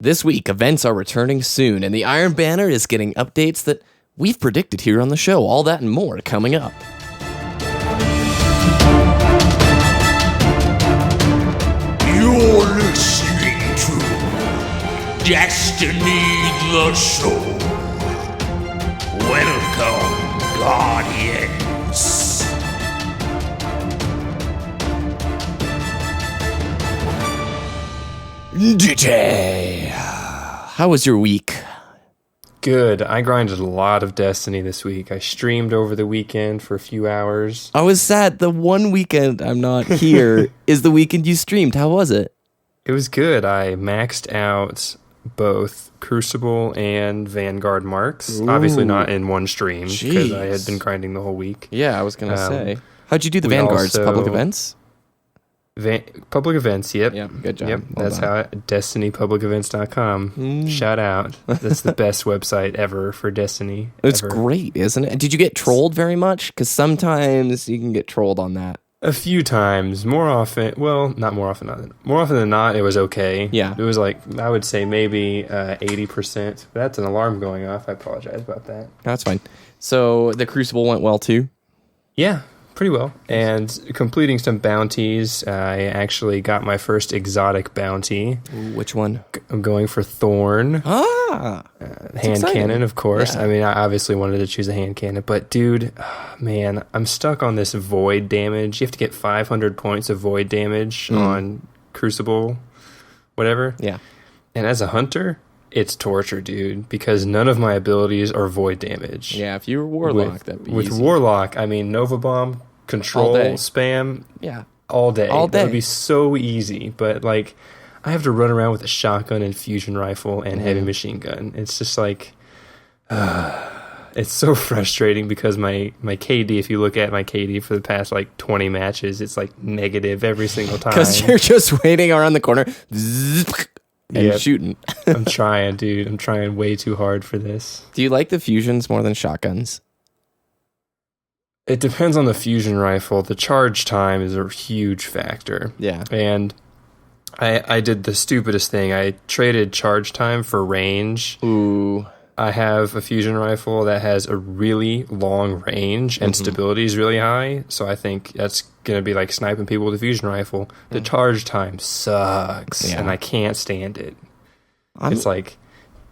This week, events are returning soon, and the Iron Banner is getting updates that we've predicted here on the show. All that and more coming up. You're listening to Destiny the Show. Welcome, Guardians. Ditty, how was your week? Good. I grinded a lot of Destiny this week. I streamed over the weekend for a few hours. I was sad. The one weekend I'm not here is the weekend you streamed. How was it? It was good. I maxed out both Crucible and Vanguard marks. Ooh. Obviously not in one stream because I had Jeez. been grinding the whole week. Yeah, I was going to say. How'd you do the we Vanguards? also- Public events? Public events, yep. Yeah, good job. Yep, Well that's done. how DestinyPublicEvents.com. Shout out. That's the best website ever for Destiny. It's ever. great, isn't it? Did you get trolled very much? Because sometimes you can get trolled on that. A few times. More often, well, not more often. More often than not, it was okay. Yeah. It was like, I would say maybe 80%. That's an alarm going off. I apologize about that. That's fine. So the Crucible went well too? Yeah, pretty well. And completing some bounties, I actually got my first exotic bounty. Ooh, which one? I'm going for Thorn. Ah! Hand exciting. cannon, of course. Yeah. I mean, I obviously wanted to choose a hand cannon, but dude, man, I'm stuck on this void damage. You have to get 500 points of void damage on Crucible, whatever. Yeah. And as a hunter, it's torture, dude, because none of my abilities are void damage. Yeah, if you were Warlock, that'd be with easy. Warlock, I mean, Nova Bomb, control, All day. spam, Yeah. all day. All That would day. be so easy, but like, I have to run around with a shotgun and fusion rifle and heavy machine gun. It's just like, it's so frustrating because my KD, if you look at my KD for the past like 20 matches, it's like negative every single time. Because you're just waiting around the corner and Yep. shooting. I'm trying, dude. I'm trying way too hard for this. Do you like the fusions more than shotguns? It depends on the fusion rifle. The charge time is a huge factor. Yeah. And I did the stupidest thing. I traded charge time for range. Ooh. I have a fusion rifle that has a really long range and stability is really high. So I think that's going to be like sniping people with a fusion rifle. The charge time sucks Yeah. and I can't stand it. I'm- It's like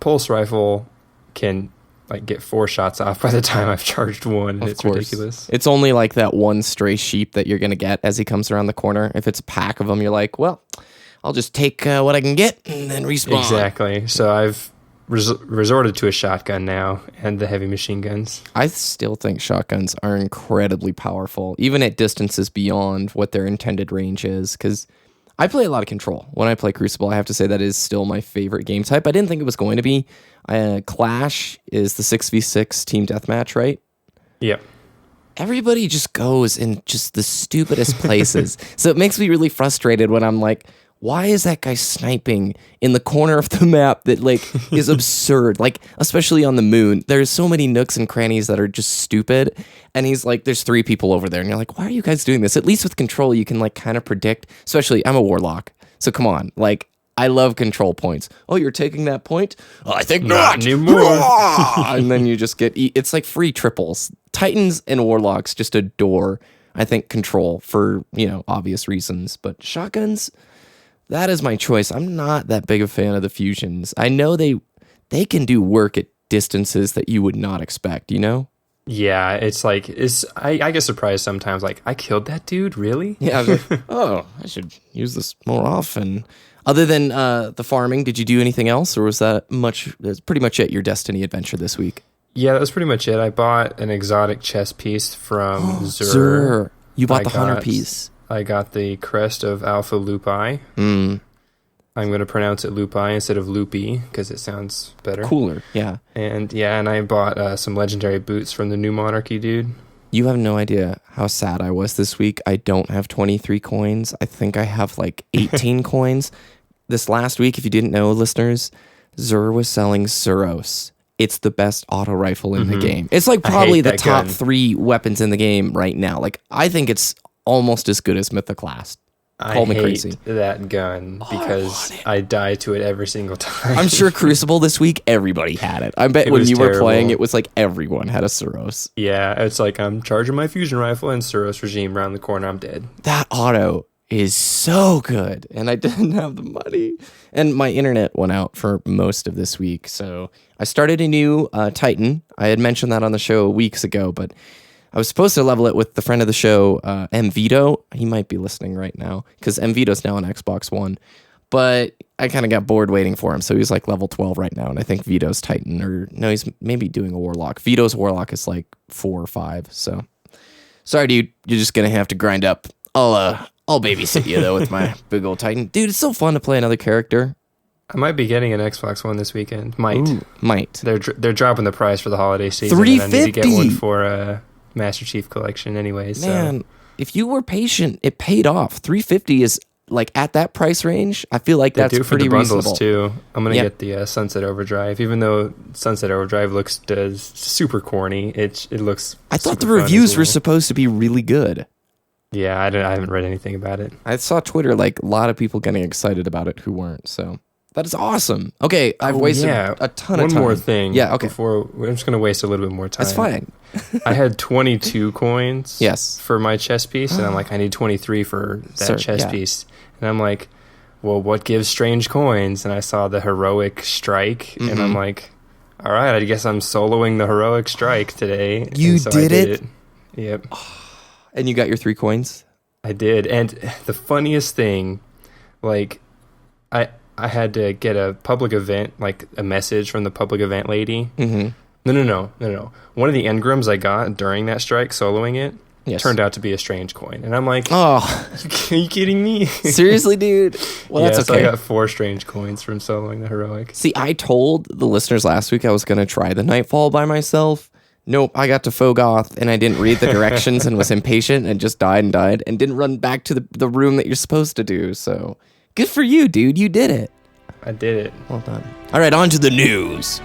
pulse rifle can like get 4 shots off by the time I've charged one. And Of it's course. ridiculous. It's only like that one stray sheep that you're going to get as he comes around the corner. If it's a pack of them, you're like, well, I'll just take what I can get and then respawn. Exactly. So I've resorted to a shotgun now and the heavy machine guns. I still think shotguns are incredibly powerful, even at distances beyond what their intended range is, because I play a lot of control. When I play Crucible, I have to say that is still my favorite game type. I didn't think it was going to be. Clash is the 6v6 team deathmatch, right? Yep. Everybody just goes in just the stupidest places. So it makes me really frustrated when I'm like, why is that guy sniping in the corner of the map that like is absurd? Like, especially on the moon, there's so many nooks and crannies that are just stupid. And he's like, there's 3 people over there. And you're like, why are you guys doing this? At least with control, you can like kind of predict, especially I'm a Warlock. So come on, like I love control points. Oh, you're taking that point? Oh, I think not. anymore. And then you just get, it's like free triples. Titans and Warlocks just adore, I think, control for, obvious reasons. But shotguns, that is my choice. I'm not that big a fan of the fusions. I know they can do work at distances that you would not expect, Yeah, it's like I get surprised sometimes. Like, I killed that dude, really? Yeah, I was like, oh, I should use this more often. Other than the farming, did you do anything else, or was that's pretty much it, your Destiny adventure this week? Yeah, that was pretty much it. I bought an exotic chess piece from Zur. Zur. You bought I the hunter got- piece. I got the crest of Alpha Lupi. I'm going to pronounce it Lupi instead of Loopy because it sounds better. Cooler, yeah. And I bought some legendary boots from the New Monarchy dude. You have no idea how sad I was this week. I don't have 23 coins. I think I have like 18 coins. This last week, if you didn't know, listeners, Zur was selling Suros. It's the best auto rifle in the game. It's like probably hate the that top gun. 3 weapons in the game right now. Like, I think it's almost as good as Mythoclast. Call me hate crazy. that gun because I die to it every single time. I'm sure Crucible this week, everybody had it. I bet It when was you were playing, terrible. it was like everyone had a Suros. Yeah, it's like I'm charging my fusion rifle and Suros regime around the corner. I'm dead. That auto is so good, and I didn't have the money. And my internet went out for most of this week, so I started a new Titan. I had mentioned that on the show weeks ago, but I was supposed to level it with the friend of the show, M. Vito. He might be listening right now, because M. Vito's now on Xbox One. But I kind of got bored waiting for him, so he's like level 12 right now, and I think Vito's Titan, or no, he's maybe doing a Warlock. Vito's Warlock is like 4 or 5, so... Sorry, dude, you're just gonna have to grind up. I'll babysit you, though, with my big old Titan. Dude, it's so fun to play another character. I might be getting an Xbox One this weekend. Might. They're dropping the price for the holiday season. $350. And I need to get one for Master Chief Collection anyway. So. Man, if you were patient, it paid off. $350 is, like, at that price range, I feel like that's do for pretty the bundles reasonable. too. I'm gonna Yep. get the Sunset Overdrive, even though Sunset Overdrive does super corny. It looks. I thought super the fun as reviews were well. supposed to be really good. Yeah, I haven't read anything about it. I saw Twitter, like, a lot of people getting excited about it who weren't, so... That is awesome. Okay, I've wasted a ton of time. One more thing. Yeah, okay. I'm just gonna waste a little bit more time. That's fine. I had 22 coins. Yes. For my chess piece, and I'm like, I need 23 for that chess piece, and I'm like, well, what gives strange coins? And I saw the heroic strike, and I'm like, all right, I guess I'm soloing the heroic strike today. You And so did I it? Yep. And you got your 3 coins? I did. And the funniest thing, like, I had to get a public event, like a message from the public event lady. Mm-hmm. No. One of the engrams I got during that strike, soloing it, turned out to be a strange coin. And I'm like, Oh, are you kidding me? seriously, dude? Well, Yeah, that's so okay. I got 4 strange coins from soloing the heroic. See, I told the listeners last week I was going to try the Nightfall by myself. Nope, I got to Fogoth, and I didn't read the directions and was impatient and just died and didn't run back to the room that you're supposed to do, so... Good for you, dude. You did it. I did it. Well done. All right, on to the news.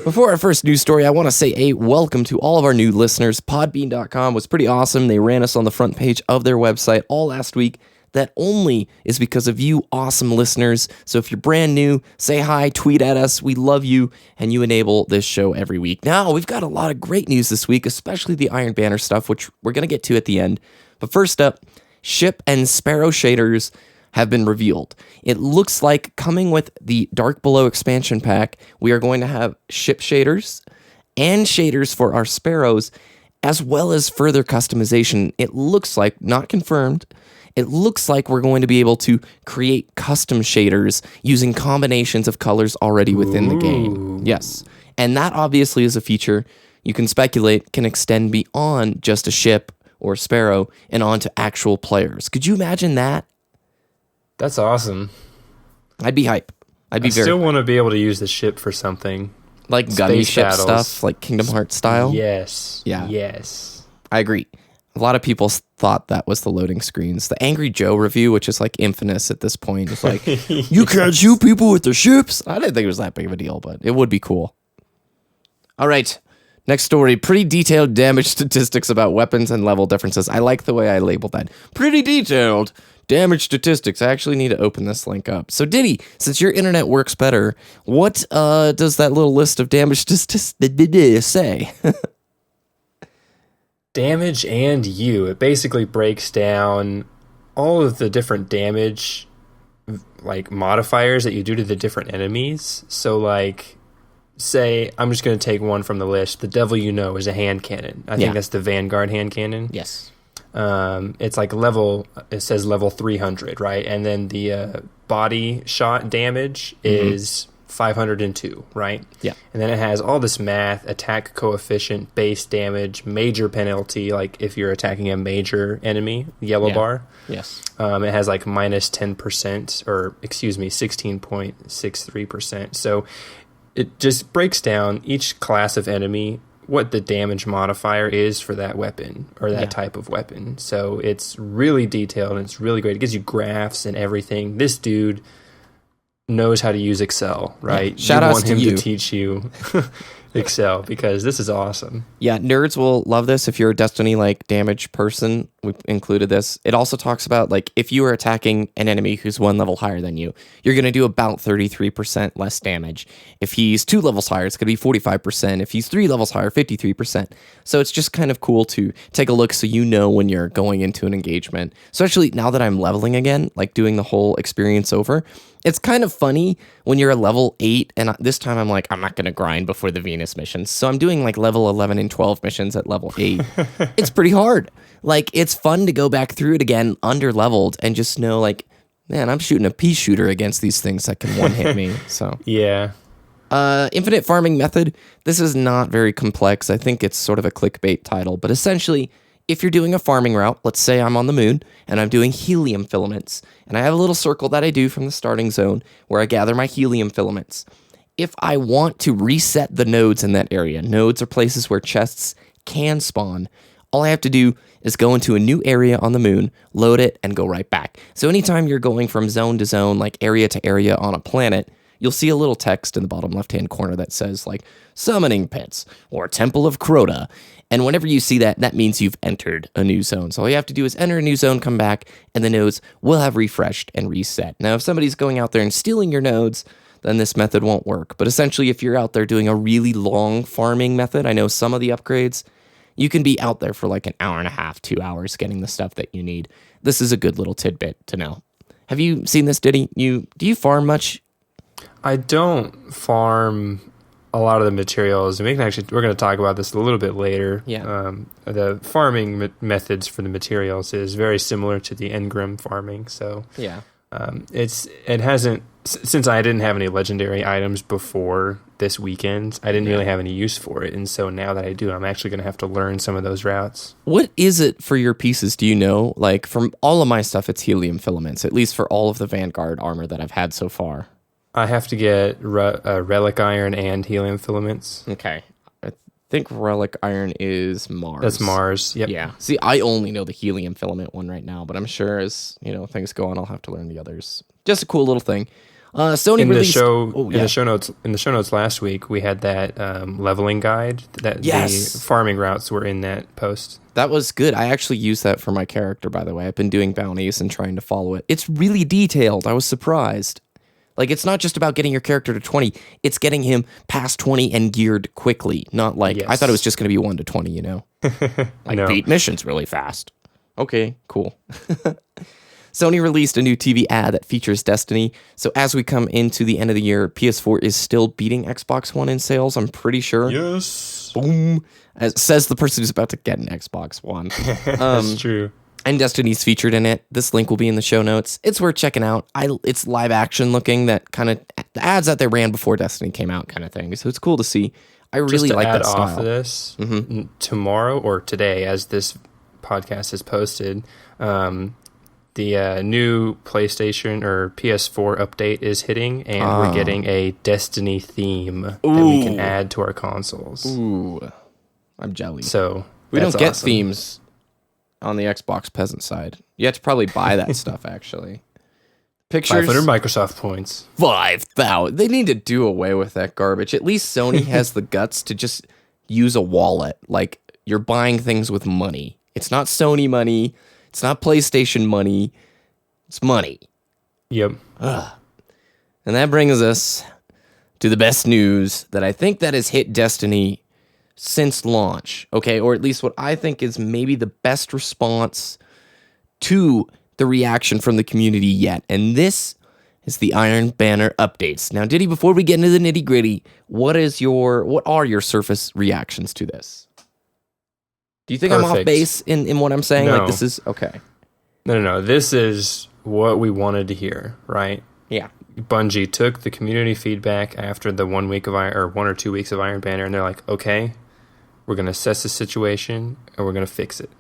Before our first news story, I want to say a welcome to all of our new listeners. Podbean.com was pretty awesome. They ran us on the front page of their website all last week. That only is because of you awesome listeners. So if you're brand new, say hi, tweet at us. We love you, and you enable this show every week. Now, we've got a lot of great news this week, especially the Iron Banner stuff, which we're going to get to at the end. But first up, Ship and Sparrow shaders have been revealed. It looks like coming with the Dark Below expansion pack, we are going to have ship shaders and shaders for our Sparrows, as well as further customization. It looks like, not confirmed, it looks like we're going to be able to create custom shaders using combinations of colors already within the game. Yes. And that obviously is a feature you can speculate can extend beyond just a ship or Sparrow and onto actual players. Could you imagine that? That's awesome. I'd be hype. I'd be I very still want to be able to use the ship for something. like gunny space ship battles. stuff, like Kingdom Hearts style. Yes. Yeah. Yes. I agree. A lot of people thought that was the loading screens. The Angry Joe review, which is like infamous at this point, is like, you can't shoot people with their ships. I didn't think it was that big of a deal, but it would be cool. All right. Next story. Pretty detailed damage statistics about weapons and level differences. I like the way I labeled that. Pretty detailed damage statistics. I actually need to open this link up. So, Ditty, since your internet works better, what does that little list of damage statistics say? Damage and you. It basically breaks down all of the different damage like modifiers that you do to the different enemies. So like say I'm just going to take one from the list. The Devil You Know is a hand cannon. I think that's the Vanguard hand cannon. Yes. It's like it says level 300, right? And then the body shot damage is 502, right? Yeah. And then it has all this math, attack coefficient, base damage, major penalty, like if you're attacking a major enemy, yellow bar. Yes. It has like minus 10%, or excuse me, 16.63%. So it just breaks down each class of enemy, what the damage modifier is for that weapon or that type of weapon. So it's really detailed and it's really great. It gives you graphs and everything. This dude knows how to use Excel, right? Shout outs want him to you. to teach you. excel because this is awesome. Yeah, nerds will love this if you're a Destiny like damage person. We included this. It also talks about like if you are attacking an enemy who's 1 level higher than you, you're going to do about 33% less damage. If he's 2 levels higher, it's going to be 45%. If he's 3 levels higher, 53%. So it's just kind of cool to take a look so you know when you're going into an engagement. Especially now that I'm leveling again, like doing the whole experience over. It's kind of funny when you're a level 8, and this time I'm like, I'm not going to grind before the Venus missions. So I'm doing like level 11 and 12 missions at level 8. It's pretty hard. Like, it's fun to go back through it again, under-leveled, and just know, like, man, I'm shooting a pea shooter against these things that can one-hit me. So Yeah. Infinite farming method. This is not very complex. I think it's sort of a clickbait title, but essentially, if you're doing a farming route, let's say I'm on the moon and I'm doing helium filaments, and I have a little circle that I do from the starting zone where I gather my helium filaments. If I want to reset the nodes in that area, nodes are places where chests can spawn, all I have to do is go into a new area on the moon, load it, and go right back. So anytime you're going from zone to zone, like area to area on a planet, you'll see a little text in the bottom left-hand corner that says, like, Summoning Pits or Temple of Crota. And whenever you see that, that means you've entered a new zone. So all you have to do is enter a new zone, come back, and the nodes will have refreshed and reset. Now, if somebody's going out there and stealing your nodes, then this method won't work. But essentially, if you're out there doing a really long farming method, I know some of the upgrades, you can be out there for like an hour and a half, 2 hours getting the stuff that you need. This is a good little tidbit to know. Have you seen this, Ditty? Do you farm much? I don't farm a lot of the materials. We're going to talk about this a little bit later. Yeah. The farming methods for the materials is very similar to the engram farming. So Yeah. it hasn't, since I didn't have any legendary items before this weekend, I didn't really have any use for it. And so now that I do, I'm actually going to have to learn some of those routes. What is it for your pieces? Do you know? Like, from all of my stuff, it's helium filaments, at least for all of the Vanguard armor that I've had so far. I have to get relic iron and helium filaments. Okay. I think relic iron is Mars. That's Mars. Yep. Yeah. See, I only know the helium filament one right now, but I'm sure as, things go on, I'll have to learn the others. Just a cool little thing. Sony in released... the show notes last week, we had that leveling guide that the farming routes were in that post. That was good. I actually used that for my character, by the way. I've been doing bounties and trying to follow it. It's really detailed. I was surprised. Like, it's not just about getting your character to 20. It's getting him past 20 and geared quickly. Not like, I thought it was just going to be 1 to 20, Like, No. beat missions really fast. Okay, cool. Sony released a new TV ad that features Destiny. So as we come into the end of the year, PS4 is still beating Xbox One in sales, I'm pretty sure. Yes. Boom. As says the person who's about to get an Xbox One. That's true. And Destiny's featured in it. This link will be in the show notes. It's worth checking out. It's live action looking, that kind of the ads that they ran before Destiny came out kind of thing. So it's cool to see. I really like that style. Off of this, tomorrow or today, as this podcast is posted, the new PlayStation or PS4 update is hitting, and we're getting a Destiny theme that we can add to our consoles. Ooh, I'm jelly. So we don't get awesome. themes on the Xbox peasant side. You have to probably buy that stuff, actually. Pictures. 500 Microsoft points. 5,000. They need to do away with that garbage. At least Sony has the guts to just use a wallet. Like, you're buying things with money. It's not Sony money. It's not PlayStation money. It's money. Yep. And that brings us to the best news that I think that has hit Destiny since launch, okay? Or at least what I think is maybe the best response to the reaction from the community yet. And this is the Iron Banner updates. Now, Ditty, before we get into the nitty-gritty, what are your surface reactions to this? Do you think I'm off base in what I'm saying? No. Like, this is okay. No. This is what we wanted to hear, right? Yeah. Bungie took the community feedback after the 1 week of 1 or 2 weeks of Iron Banner, and they're like, okay, we're going to assess the situation and we're going to fix it.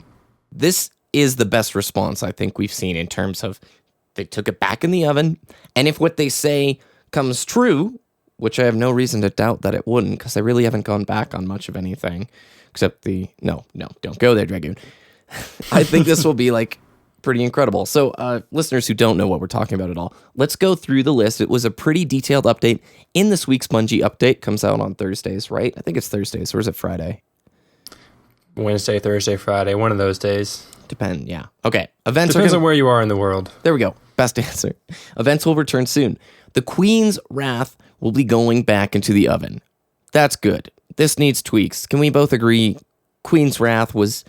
This is the best response I think we've seen in terms of they took it back in the oven, and if what they say comes true, which I have no reason to doubt that it wouldn't, because they really haven't gone back on much of anything, except no, don't go there, Dragoon. I think this will be like pretty incredible. So, listeners who don't know what we're talking about at all, let's go through the list. It was a pretty detailed update in this week's Bungie update. Comes out on Thursdays, right? I think it's Thursdays, or is it Friday? Wednesday, Thursday, Friday, one of those days. Depend, yeah. Okay, events Depends on where you are in the world. There we go. Best answer. Events will return soon. The Queen's Wrath will be going back into the oven. That's good. This needs tweaks. Can we both agree Queen's Wrath was...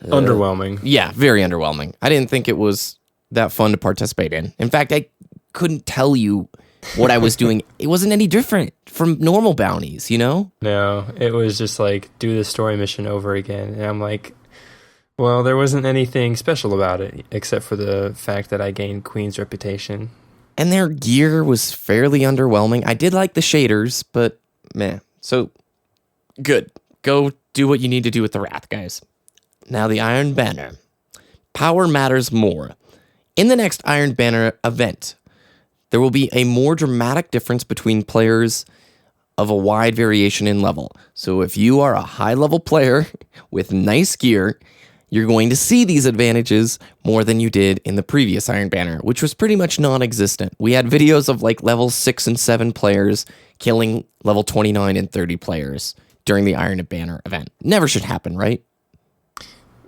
underwhelming. Yeah, very underwhelming. I didn't think it was that fun to participate in. In fact, I couldn't tell you what I was doing. It wasn't any different from normal bounties, you know? No, it was just like, do the story mission over again. And I'm like, well, there wasn't anything special about it, except for the fact that I gained Queen's reputation. And their gear was fairly underwhelming. I did like the shaders, but meh. So, good. Go do what you need to do with the Wrath, guys. Now the Iron Banner. Power matters more. In the next Iron Banner event, there will be a more dramatic difference between players of a wide variation in level. So if you are a high-level player with nice gear, you're going to see these advantages more than you did in the previous Iron Banner, which was pretty much non-existent. We had videos of like level 6 and 7 players killing level 29 and 30 players during the Iron Banner event. Never should happen, right?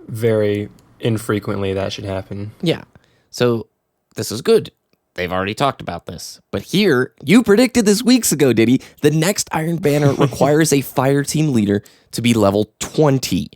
Very infrequently that should happen. Yeah. So this is good. They've already talked about this. But here, you predicted this weeks ago, Ditty. The next Iron Banner requires a fire team leader to be level 20.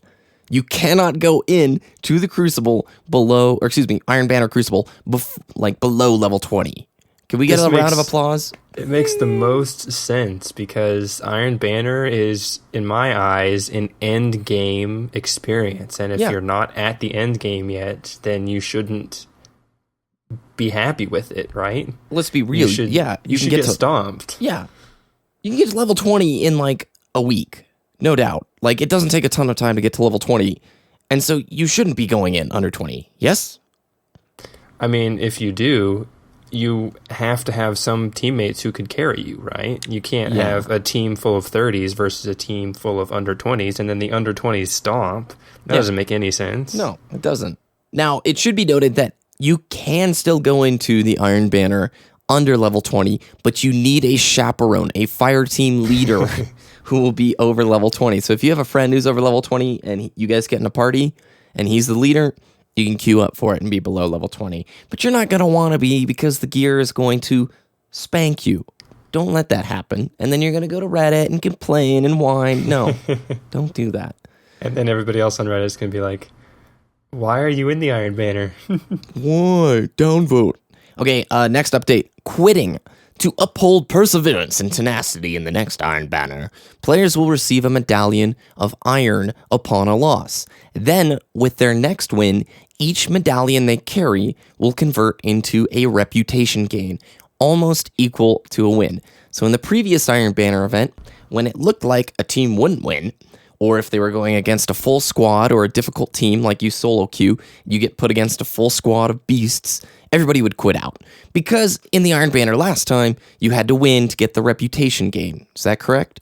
You cannot go in to the Crucible below, or excuse me, Iron Banner Crucible, below level 20. Can we get a round of applause? It makes the most sense because Iron Banner is, in my eyes, an end game experience. And if you're not at the end game yet, then you shouldn't be happy with it, right? Let's be real. You should get stomped. Yeah. You can get to level 20 in like a week. No doubt. Like, it doesn't take a ton of time to get to level 20. And so you shouldn't be going in under 20. Yes? I mean, if you do, you have to have some teammates who could carry you, right? You can't have a team full of 30s versus a team full of under 20s, and then the under 20s stomp. That doesn't make any sense. No, it doesn't. Now, it should be noted that you can still go into the Iron Banner under level 20, but you need a chaperone, a fire team leader who will be over level 20. So if you have a friend who's over level 20 and you guys get in a party and he's the leader, you can queue up for it and be below level 20. But you're not going to want to be because the gear is going to spank you. Don't let that happen. And then you're going to go to Reddit and complain and whine. No, don't do that. And then everybody else on Reddit is going to be like, why are you in the Iron Banner? Why? Downvote. Okay, next update. Quitting. To uphold perseverance and tenacity in the next Iron Banner, players will receive a medallion of iron upon a loss. Then, with their next win, each medallion they carry will convert into a reputation gain, almost equal to a win. So in the previous Iron Banner event, when it looked like a team wouldn't win, or if they were going against a full squad or a difficult team like you solo queue, you get put against a full squad of beasts, everybody would quit out. Because in the Iron Banner last time, you had to win to get the reputation gain. Is that correct?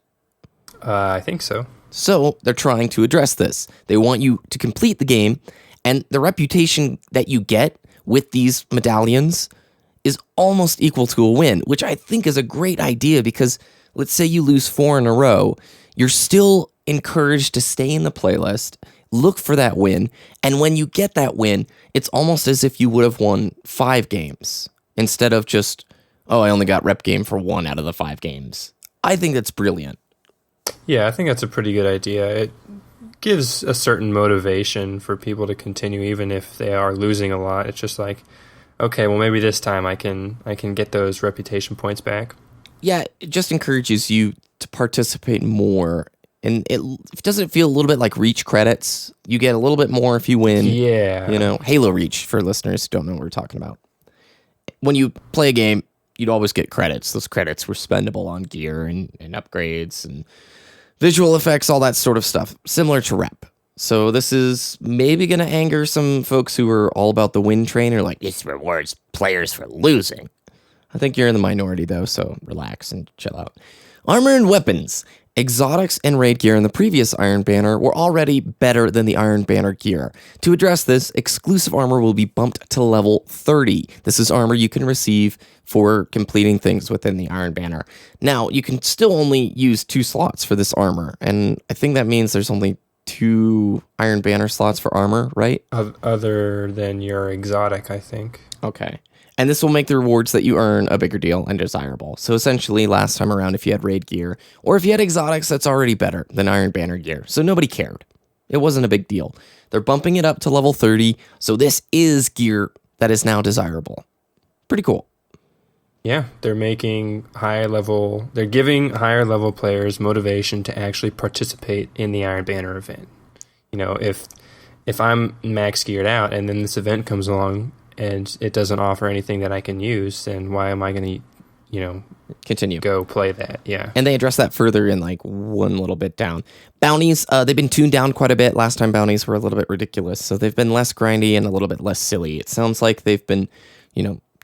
I think so. So they're trying to address this. They want you to complete the game, and the reputation that you get with these medallions is almost equal to a win, which I think is a great idea because let's say you lose 4 in a row, you're still encouraged to stay in the playlist, look for that win, and when you get that win, it's almost as if you would have won 5 games instead of just, oh, I only got rep game for 1 out of the 5 games. I think that's brilliant. Yeah, I think that's a pretty good idea. It gives a certain motivation for people to continue even if they are losing a lot. It's just like, okay, well maybe this time I can get those reputation points back. Yeah, it just encourages you to participate more. And it doesn't feel a little bit like Reach credits. You get a little bit more if you win. Yeah. You know, Halo Reach, for listeners who don't know what we're talking about. When you play a game, you'd always get credits. Those credits were spendable on gear and upgrades and visual effects, all that sort of stuff. Similar to rep. So this is maybe going to anger some folks who are all about the win train or like, this rewards players for losing. I think you're in the minority, though, so relax and chill out. Armor and weapons. Exotics and raid gear in the previous Iron Banner were already better than the Iron Banner gear. To address this, exclusive armor will be bumped to level 30. This is armor you can receive for completing things within the Iron Banner. Now, you can still only use 2 slots for this armor, and I think that means there's only 2 Iron Banner slots for armor, right? Other than your exotic, I think. Okay. And this will make the rewards that you earn a bigger deal and desirable. So essentially, last time around, if you had raid gear, or if you had exotics, that's already better than Iron Banner gear. So nobody cared. It wasn't a big deal. They're bumping it up to level 30, so this is gear that is now desirable. Pretty cool. Yeah, they're giving higher level players motivation to actually participate in the Iron Banner event. You know, if I'm max geared out and then this event comes along and it doesn't offer anything that I can use, then why am I going to, continue go play that? Yeah. And they address that further in like one little bit down. Bounties, they've been tuned down quite a bit. Last time bounties were a little bit ridiculous, so they've been less grindy and a little bit less silly. It sounds like they've been,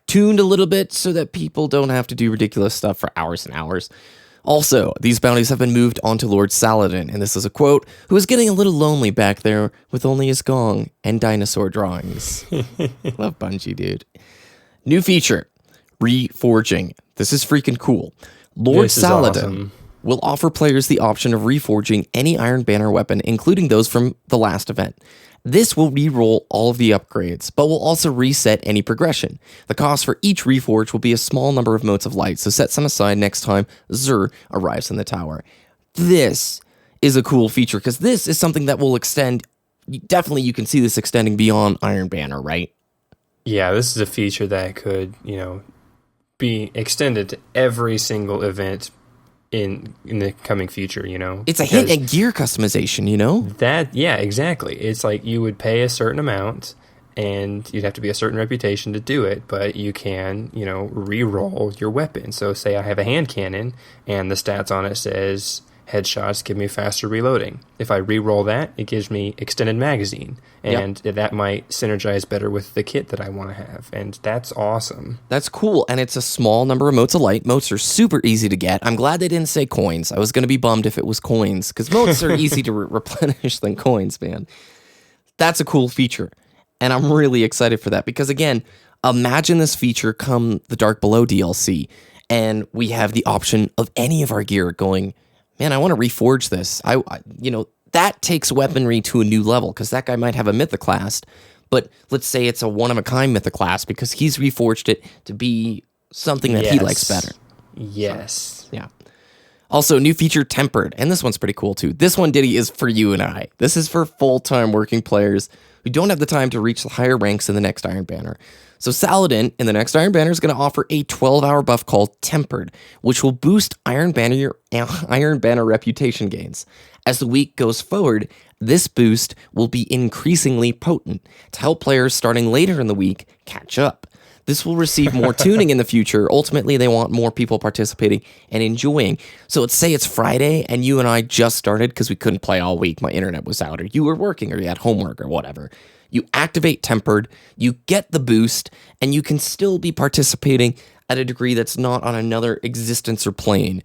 tuned a little bit so that people don't have to do ridiculous stuff for hours and hours. Also, these bounties have been moved onto Lord Saladin, and this is a quote, who is getting a little lonely back there with only his gong and dinosaur drawings. Love Bungie, dude. New feature, Reforging. This is freaking cool. Lord Saladin will offer players the option of reforging any Iron Banner weapon, including those from the last event. This will re-roll all of the upgrades, but will also reset any progression. The cost for each reforge will be a small number of motes of light, so set some aside next time Xur arrives in the tower. This is a cool feature, because this is something that will extend, definitely you can see this extending beyond Iron Banner, right? Yeah, this is a feature that could, be extended to every single event in the coming future, It's a hint at gear customization, Yeah, exactly. It's like you would pay a certain amount and you'd have to be a certain reputation to do it, but you can, re-roll your weapon. So say I have a hand cannon and the stats on it says headshots give me faster reloading. If I re-roll that, it gives me extended magazine, and that might synergize better with the kit that I want to have, and that's awesome. That's cool, and it's a small number of motes of light. Motes are super easy to get. I'm glad they didn't say coins. I was going to be bummed if it was coins, because motes are easy to replenish than coins, man. That's a cool feature, and I'm really excited for that, because again, imagine this feature come the Dark Below DLC, and we have the option of any of our gear going, man, I want to reforge this. That takes weaponry to a new level, because that guy might have a mythoclast, but let's say it's a one-of-a-kind mythoclast because he's reforged it to be something that he likes better. Yes. So, yeah. Also, new feature, Tempered, and this one's pretty cool too. This one, Ditty, is for you and I. This is for full-time working players who don't have the time to reach the higher ranks in the next Iron Banner. So Saladin in the next Iron Banner is going to offer a 12-hour buff called Tempered, which will boost Iron Banner reputation gains. As the week goes forward, this boost will be increasingly potent to help players starting later in the week catch up. This will receive more tuning in the future. Ultimately, they want more people participating and enjoying. So let's say it's Friday and you and I just started because we couldn't play all week. My internet was out, or you were working, or you had homework or whatever. You activate Tempered, you get the boost, and you can still be participating at a degree that's not on another existence or plane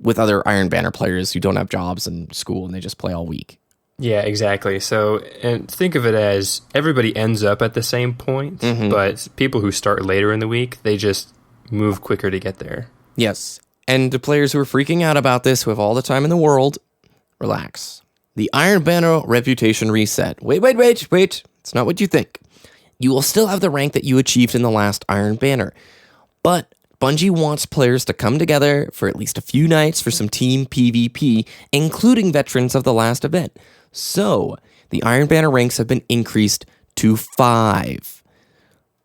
with other Iron Banner players who don't have jobs and school and they just play all week. Yeah, exactly. So, and think of it as everybody ends up at the same point, but people who start later in the week, they just move quicker to get there. Yes. And the players who are freaking out about this, who have all the time in the world, relax. The Iron Banner reputation reset. Wait. It's not what you think. You will still have the rank that you achieved in the last Iron Banner, but Bungie wants players to come together for at least a few nights for some team PvP, including veterans of the last event. So, the Iron Banner ranks have been increased to 5.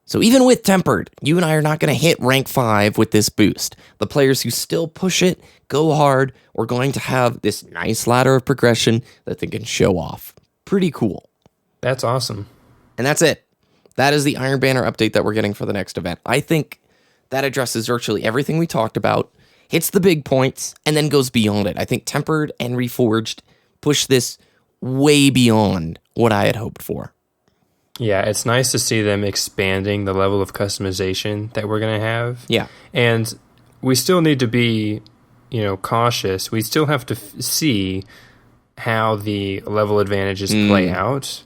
So even with Tempered, you and I are not going to hit rank 5 with this boost. The players who still push it, go hard, are going to have this nice ladder of progression that they can show off. Pretty cool. That's awesome. And that's it. That is the Iron Banner update that we're getting for the next event. I think that addresses virtually everything we talked about, hits the big points, and then goes beyond it. I think Tempered and Reforged push this way beyond what I had hoped for. Yeah, it's nice to see them expanding the level of customization that we're going to have. Yeah. And we still need to be cautious. We still have to see how the level advantages play out,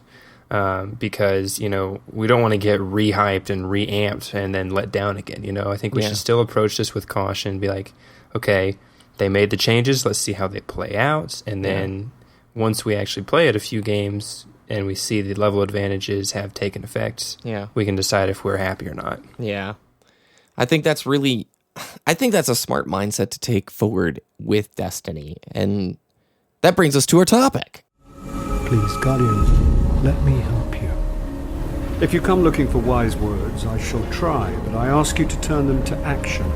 because we don't want to get rehyped and reamped and then let down again. I think we should still approach this with caution. Be like, okay, they made the changes. Let's see how they play out, and then once we actually play it a few games and we see the level advantages have taken effect, we can decide if we're happy or not. Yeah, I think that's a smart mindset to take forward with Destiny, and that brings us to our topic. Please, Guardians, let me help you. If you come looking for wise words, I shall try, but I ask you to turn them to action.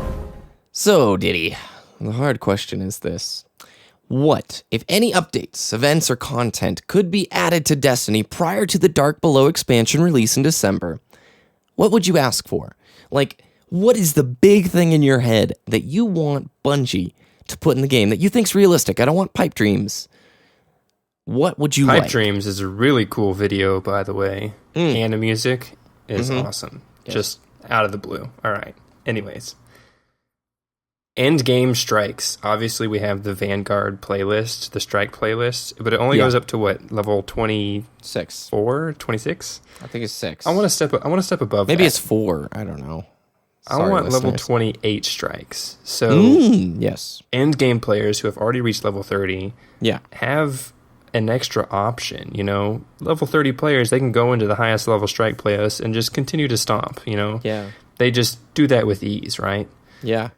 So, Ditty, the hard question is this. What, if any updates, events, or content could be added to Destiny prior to the Dark Below expansion release in December? What would you ask for? Like, what is the big thing in your head that you want Bungie to put in the game that you think's realistic? I don't want pipe dreams. What would you like? Pipe Dreams is a really cool video, by the way. And the music is awesome. Yes. Just out of the blue. All right. Anyways. End game strikes. Obviously, we have the Vanguard playlist, the strike playlist, but it only goes up to what, level 24, 26? I think it's 6. I want to step above. Maybe that. It's 4. I don't know. Sorry, I want level 28 strikes. So, yes, end game players who have already reached level 30, have an extra option. Level 30 players, they can go into the highest level strike playlist and just continue to stomp. They just do that with ease, right? Yeah.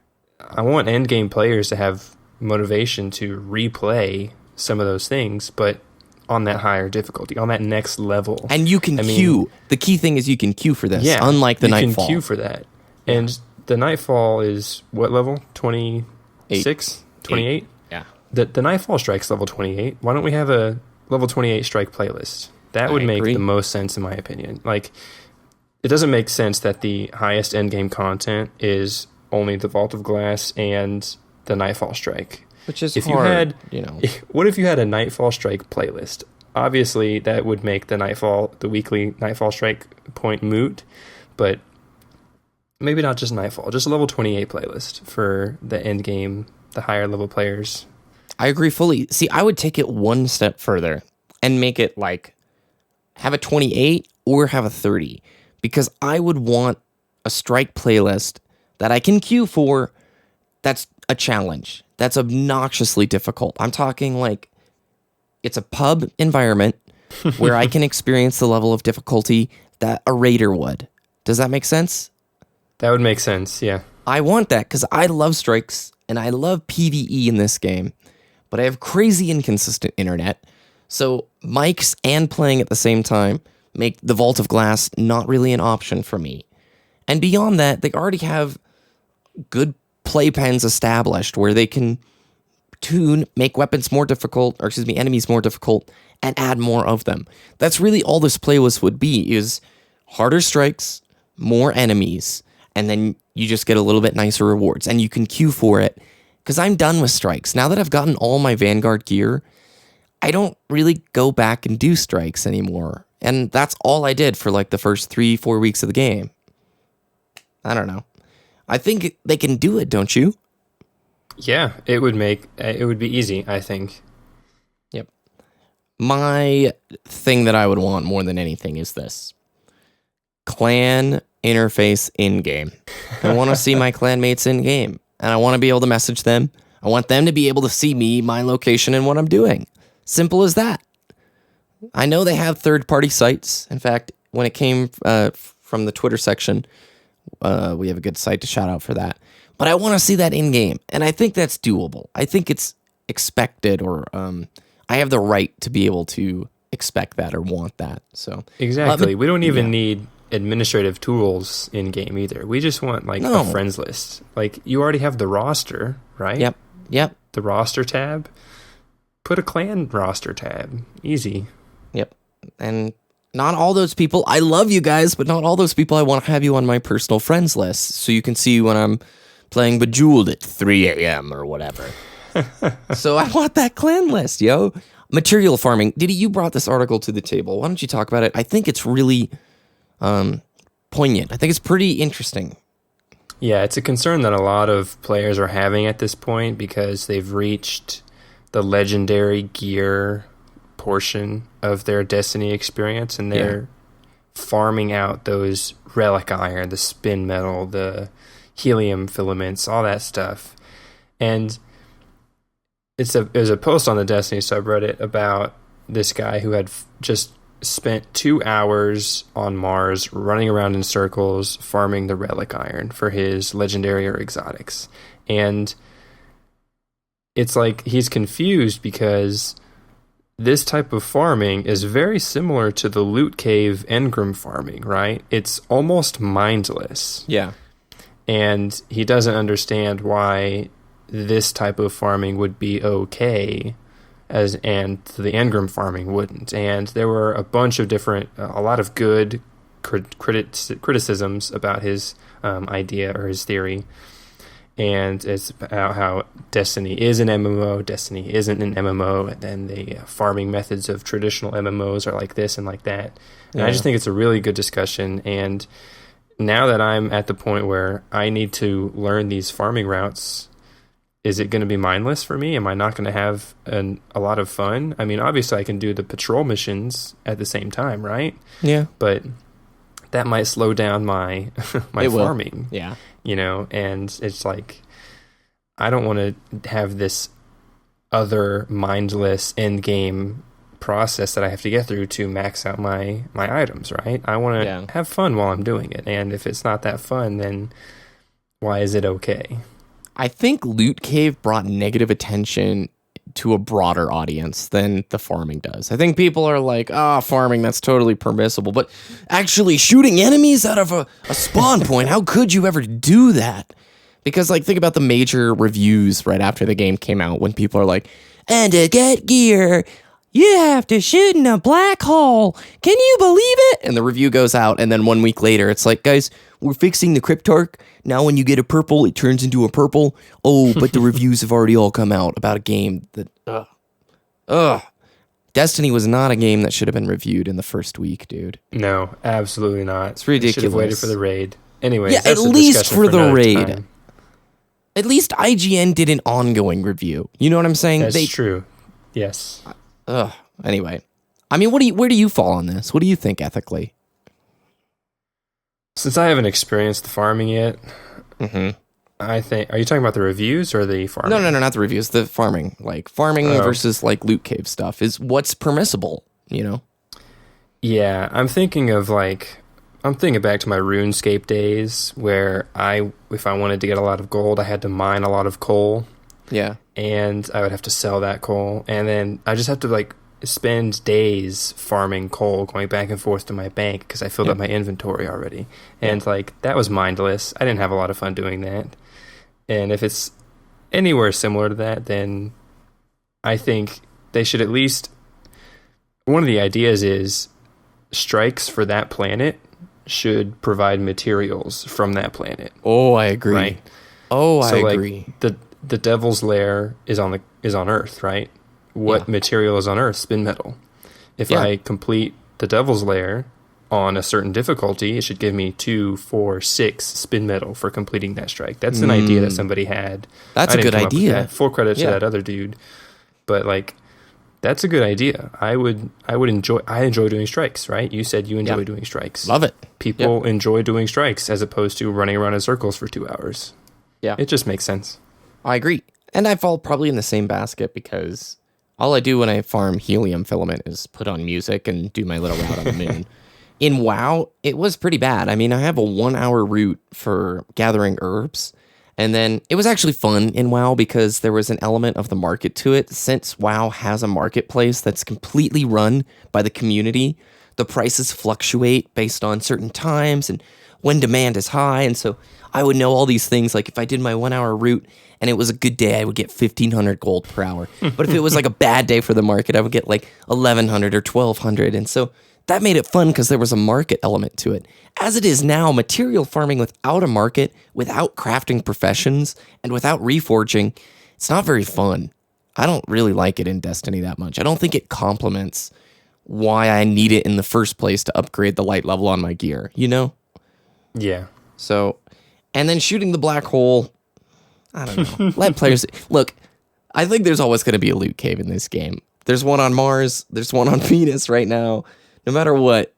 I want endgame players to have motivation to replay some of those things, but on that higher difficulty, on that next level. And you can queue. The key thing is you can queue for this, unlike the Nightfall. You can queue for that. And the Nightfall is what level? 26? 28? Yeah. The Nightfall strike's level 28. Why don't we have a level 28 strike playlist? That would make the most sense in my opinion. Like, it doesn't make sense that the highest endgame content is only the Vault of Glass and the Nightfall Strike. Which is if hard, What if you had a Nightfall Strike playlist? Obviously, that would make the weekly Nightfall Strike point moot, but maybe not just Nightfall, just a level 28 playlist for the end game, the higher level players. I agree fully. See, I would take it one step further and make it like have a 28 or have a 30, because I would want a strike playlist that I can queue for that's a challenge, that's obnoxiously difficult. I'm talking like it's a pub environment where I can experience the level of difficulty that a raider would. Does that make sense? That would make sense, yeah. I want that because I love strikes and I love PvE in this game, but I have crazy inconsistent internet. So mics and playing at the same time make the Vault of Glass not really an option for me. And beyond that, they already have good playpens established where they can make weapons more difficult, or enemies more difficult, and add more of them. That's really all this playlist would be, is harder strikes, more enemies, and then you just get a little bit nicer rewards, and you can queue for it. Because I'm done with strikes. Now that I've gotten all my Vanguard gear, I don't really go back and do strikes anymore. And that's all I did for like the first 3-4 weeks of the game. I don't know. I think they can do it, don't you? Yeah, it would be easy, I think. Yep. My thing that I would want more than anything is this. Clan interface in-game. I want to see my clanmates in-game, and I want to be able to message them. I want them to be able to see me, my location, and what I'm doing. Simple as that. I know they have third-party sites. In fact, when it came from the Twitter section, we have a good site to shout out for that. But I want to see that in-game, and I think that's doable. I think it's expected, or I have the right to be able to expect that or want that. So exactly. We don't even need administrative tools in-game either. We just want a friends list. Like, you already have the roster, right? Yep. The roster tab. Put a clan roster tab. Easy. Yep. And not all those people, I love you guys, but not all those people I want to have you on my personal friends list so you can see when I'm playing Bejeweled at 3 a.m. or whatever. So I want that clan list, yo. Material farming. Diddy, you brought this article to the table. Why don't you talk about it? I think it's really poignant. I think it's pretty interesting. Yeah, it's a concern that a lot of players are having at this point because they've reached the legendary gear portion of their Destiny experience, and they're farming out those relic iron, the spin metal, the helium filaments, all that stuff. And there's a post on the Destiny subreddit about this guy who had just spent 2 hours on Mars running around in circles farming the relic iron for his legendary or exotics. And it's like he's confused because this type of farming is very similar to the loot cave engram farming, right? It's almost mindless. Yeah. And he doesn't understand why this type of farming would be okay and the engram farming wouldn't. And there were a bunch of different, a lot of good criticisms about his idea or his theory. And it's about how Destiny is an MMO, Destiny isn't an MMO, and then the farming methods of traditional MMOs are like this and like that. And I just think it's a really good discussion. And now that I'm at the point where I need to learn these farming routes, is it going to be mindless for me? Am I not going to have a lot of fun? I mean, obviously I can do the patrol missions at the same time, right? Yeah. But that might slow down my farming. Yeah. You know, and it's like, I don't want to have this other mindless end game process that I have to get through to max out my items, right? I want to have fun while I'm doing it. And if it's not that fun, then why is it okay? I think Loot Cave brought negative attention to a broader audience than the farming does. I think people are like, farming, that's totally permissible. But actually shooting enemies out of a spawn point, how could you ever do that? Because, like, think about the major reviews right after the game came out when people are like, and to get gear, you have to shoot in a black hole. Can you believe it? And the review goes out, and then 1 week later, it's like, guys, we're fixing the Cryptarch. Now when you get a purple, it turns into a purple. Oh, but the reviews have already all come out about a game that... Destiny was not a game that should have been reviewed in the first week, dude. No, absolutely not. It's ridiculous. Should have waited for the raid. Anyway, yeah, at least for the raid. Time. At least IGN did an ongoing review. You know what I'm saying? That's true. Yes. Anyway, I mean, where do you fall on this? What do you think ethically? Since I haven't experienced the farming yet, I think... Are you talking about the reviews or the farming? No, not the reviews. The farming. Like, farming versus, like, loot cave stuff is what's permissible, you know? Yeah, I'm thinking back to my RuneScape days where if I wanted to get a lot of gold, I had to mine a lot of coal. Yeah. And I would have to sell that coal. And then I just have to, like, spend days farming coal, going back and forth to my bank because I filled up my inventory already. And, like, that was mindless. I didn't have a lot of fun doing that. And if it's anywhere similar to that, then I think they should at least... One of the ideas is strikes for that planet should provide materials from that planet. Oh, I agree. Right? I agree. The Devil's Lair is on Earth, right? What material is on Earth? Spin metal. If I complete the Devil's Lair on a certain difficulty, it should give me 2, 4, 6 spin metal for completing that strike. That's an idea that somebody had. That's a good idea. Full credit to that other dude. But, like, that's a good idea. I enjoy doing strikes, right? You said you enjoy doing strikes. Love it. People enjoy doing strikes as opposed to running around in circles for 2 hours. Yeah. It just makes sense. I agree. And I fall probably in the same basket because all I do when I farm helium filament is put on music and do my little route on the moon. In WoW, it was pretty bad. I mean, I have a 1 hour route for gathering herbs. And then it was actually fun in WoW because there was an element of the market to it. Since WoW has a marketplace that's completely run by the community, the prices fluctuate based on certain times and when demand is high. And so I would know all these things. Like if I did my 1 hour route and it was a good day, I would get 1,500 gold per hour. But if it was like a bad day for the market, I would get like 1,100 or 1,200. And so that made it fun because there was a market element to it. As it is now, material farming without a market, without crafting professions, and without reforging, it's not very fun. I don't really like it in Destiny that much. I don't think it complements why I need it in the first place to upgrade the light level on my gear, you know? Yeah. So And then shooting the black hole, I don't know. Let players... Look, I think there's always going to be a loot cave in this game. There's one on Mars. There's one on Venus right now. No matter what,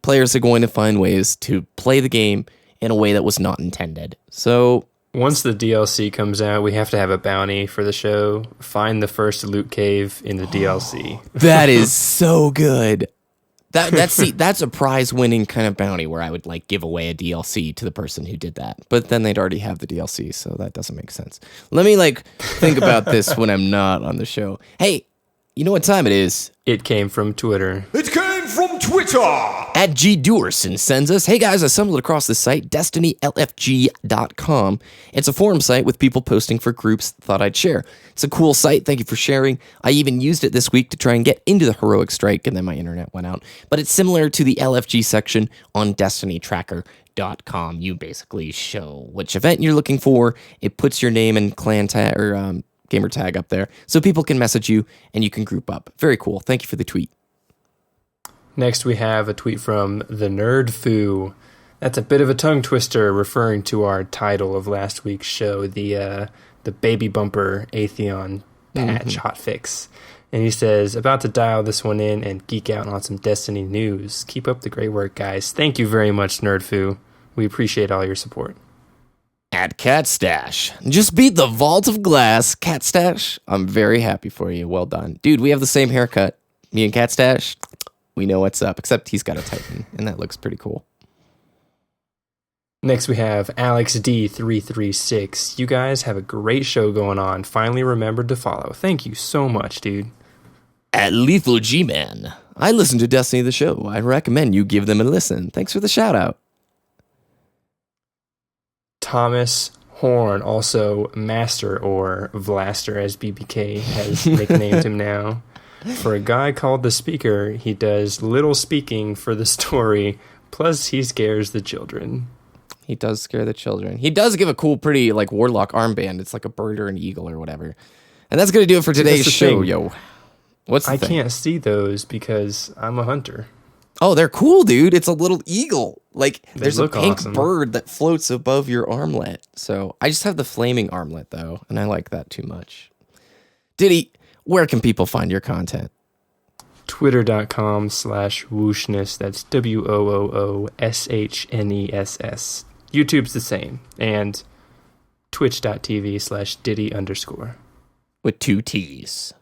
players are going to find ways to play the game in a way that was not intended. So... Once the DLC comes out, we have to have a bounty for the show. Find the first loot cave in the DLC. That is so good. That's a prize-winning kind of bounty where I would like give away a DLC to the person who did that. But then they'd already have the DLC, so that doesn't make sense. Let me like think about this when I'm not on the show. Hey, you know what time it is? It came from Twitter. It came from Twitter! At G. Dewerson sends us, hey guys, I stumbled across this site, DestinyLFG.com. It's a forum site with people posting for groups thought I'd share. It's a cool site, thank you for sharing. I even used it this week to try and get into the heroic strike, and then my internet went out. But it's similar to the LFG section on DestinyTracker.com. You basically show which event you're looking for. It puts your name and clan tag or gamer tag up there so people can message you and you can group up. Very cool. Thank you for the tweet. Next, we have a tweet from the Nerd Foo. That's a bit of a tongue twister, referring to our title of last week's show, the Baby Bumper Atheon patch hotfix. And he says, about to dial this one in and geek out on some Destiny news. Keep up the great work, guys. Thank you very much, Nerd Foo. We appreciate all your support. At Catstash, just beat the Vault of Glass. Catstash, I'm very happy for you. Well done. Dude, we have the same haircut. Me and Catstash, we know what's up, except he's got a Titan, and that looks pretty cool. Next, we have Alex D336. You guys have a great show going on. Finally remembered to follow. Thank you so much, dude. At Lethal G-Man, I listen to Destiny the show. I recommend you give them a listen. Thanks for the shout out. Thomas Horn, also Master or Vlaster, as BBK has nicknamed him now. For a guy called the Speaker, he does little speaking for the story, plus he scares the children. He does scare the children. He does give a cool, pretty, like, warlock armband. It's like a bird or an eagle or whatever. And that's going to do it for today's show, yo. What's the thing? I can't see those because I'm a hunter. Oh, they're cool, dude. It's a little eagle. Like, there's a pink awesome. bird that floats above your armlet. So, I just have the flaming armlet, though, and I like that too much. Ditty, where can people find your content? Twitter.com/wooshness. That's WOOOSHNESS. YouTube's the same. And Twitch.tv/Ditty_. With 2 T's.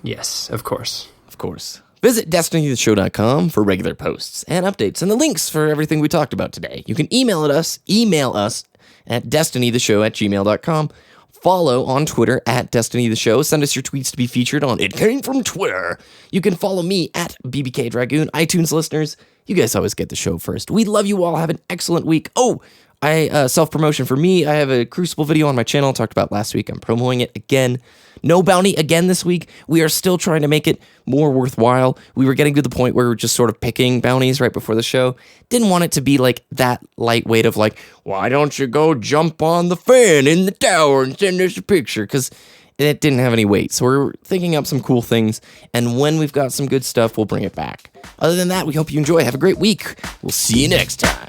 Yes, of course. Of course. Visit DestinyTheShow.com for regular posts and updates and the links for everything we talked about today. You can email us at DestinyTheShow@gmail.com. Follow on Twitter at DestinyTheShow. Send us your tweets to be featured on It Came From Twitter. You can follow me at BBK Dragoon. iTunes listeners, you guys always get the show first. We love you all. Have an excellent week. Oh, self-promotion for me. I have a Crucible video on my channel I talked about last week. I'm promoting it again. No bounty again this week. We are still trying to make it more worthwhile. We were getting to the point where we were just sort of picking bounties right before the show. Didn't want it to be like that lightweight of like, why don't you go jump on the fan in the tower and send us a picture? Because it didn't have any weight. So we're thinking up some cool things. And when we've got some good stuff, we'll bring it back. Other than that, we hope you enjoy. Have a great week. We'll see you next time.